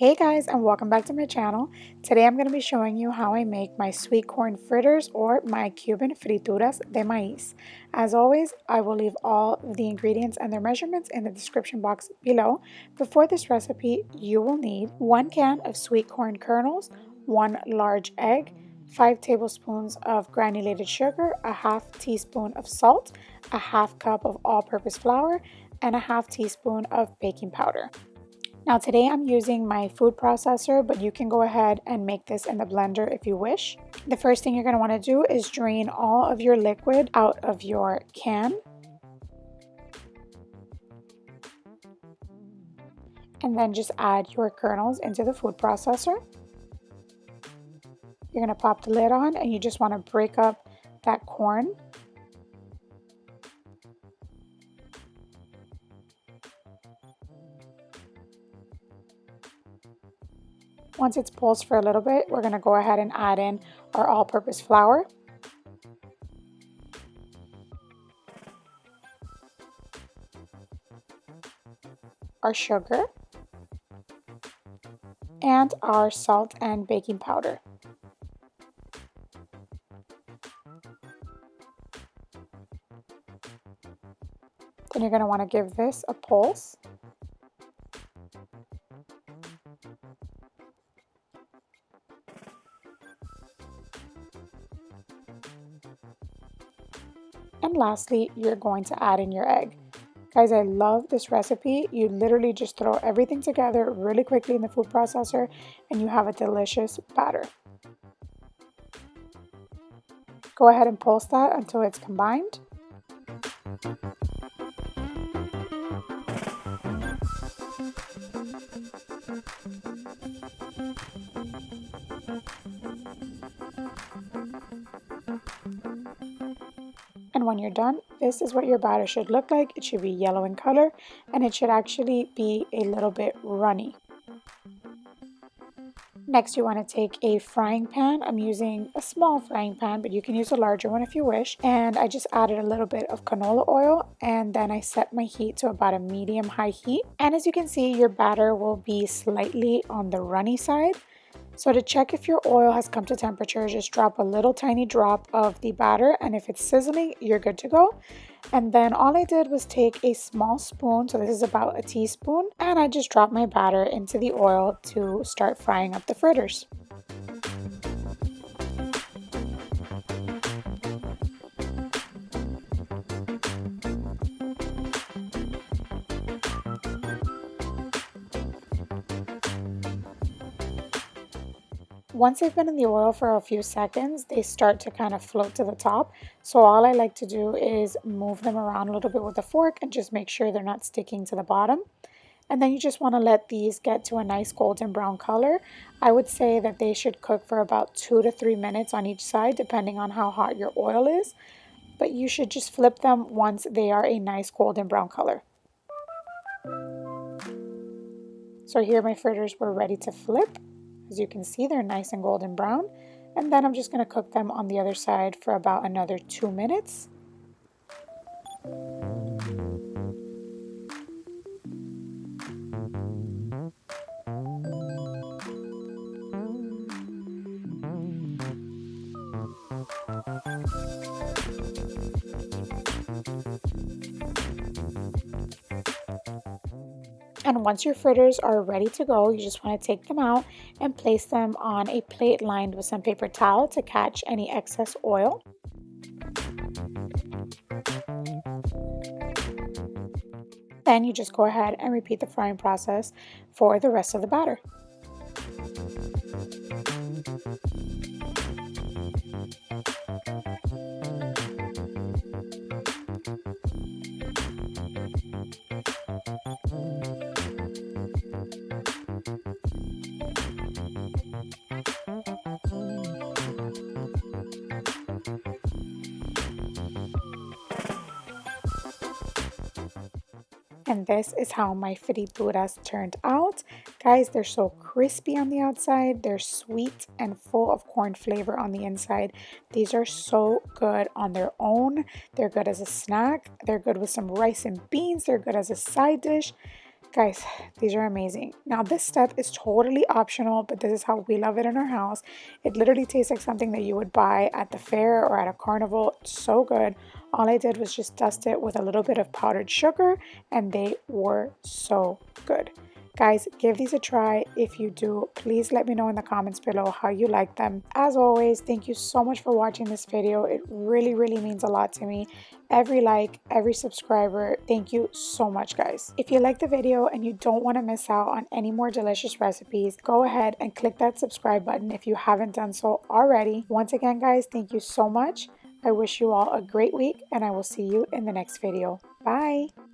Hey guys, and welcome back to my channel. Today I'm going to be showing you how I make my sweet corn fritters or my Cuban frituras de maíz. As always, I will leave all of the ingredients and their measurements in the description box below. But for this recipe, you will need 1 can of sweet corn kernels, 1 large egg, 5 tablespoons of granulated sugar, a half teaspoon of salt, a half cup of all-purpose flour, and a half teaspoon of baking powder. Now today I'm using my food processor, but you can go ahead and make this in the blender if you wish. The first thing you're going to want to do is drain all of your liquid out of your can. And then just add your kernels into the food processor. You're going to pop the lid on and you just want to break up that corn. Once it's pulsed for a little bit, we're going to go ahead and add in our all-purpose flour. Our sugar. And our salt and baking powder. Then you're going to want to give this a pulse. And lastly, you're going to add in your egg. Guys, I love this recipe. You literally just throw everything together really quickly in the food processor and you have a delicious batter. Go ahead and pulse that until it's combined. And when you're done, this is what your batter should look like. It should be yellow in color and it should actually be a little bit runny. Next, you want to take a frying pan. I'm using a small frying pan, but you can use a larger one if you wish. And I just added a little bit of canola oil and then I set my heat to about a medium-high heat. And as you can see, your batter will be slightly on the runny side. So to check if your oil has come to temperature, just drop a little tiny drop of the batter, and if it's sizzling, you're good to go. And then all I did was take a small spoon, so this is about a teaspoon, and I just dropped my batter into the oil to start frying up the fritters. Once they've been in the oil for a few seconds, they start to kind of float to the top. So all I like to do is move them around a little bit with a fork and just make sure they're not sticking to the bottom. And then you just want to let these get to a nice golden brown color. I would say that they should cook for about 2 to 3 minutes on each side, depending on how hot your oil is. But you should just flip them once they are a nice golden brown color. So here my fritters were ready to flip. As you can see, they're nice and golden brown. And then I'm just going to cook them on the other side for about another 2 minutes. And once your fritters are ready to go, you just want to take them out and place them on a plate lined with some paper towel to catch any excess oil. Then you just go ahead and repeat the frying process for the rest of the batter. And this is how my frituras turned out. Guys, they're so crispy on the outside. They're sweet and full of corn flavor on the inside. These are so good on their own. They're good as a snack. They're good with some rice and beans. They're good as a side dish. Guys, these are amazing. Now this step is totally optional, but this is how we love it in our house. It literally tastes like something that you would buy at the fair or at a carnival. It's so good. All I did was just dust it with a little bit of powdered sugar and they were so good. Guys, give these a try. If you do, please let me know in the comments below how you like them. As always, thank you so much for watching this video. It really means a lot to me. Every like, every subscriber, thank you so much, guys. If you like the video and you don't want to miss out on any more delicious recipes, go ahead and click that subscribe button if you haven't done so already. Once again, guys, thank you so much. I wish you all a great week and I will see you in the next video. Bye!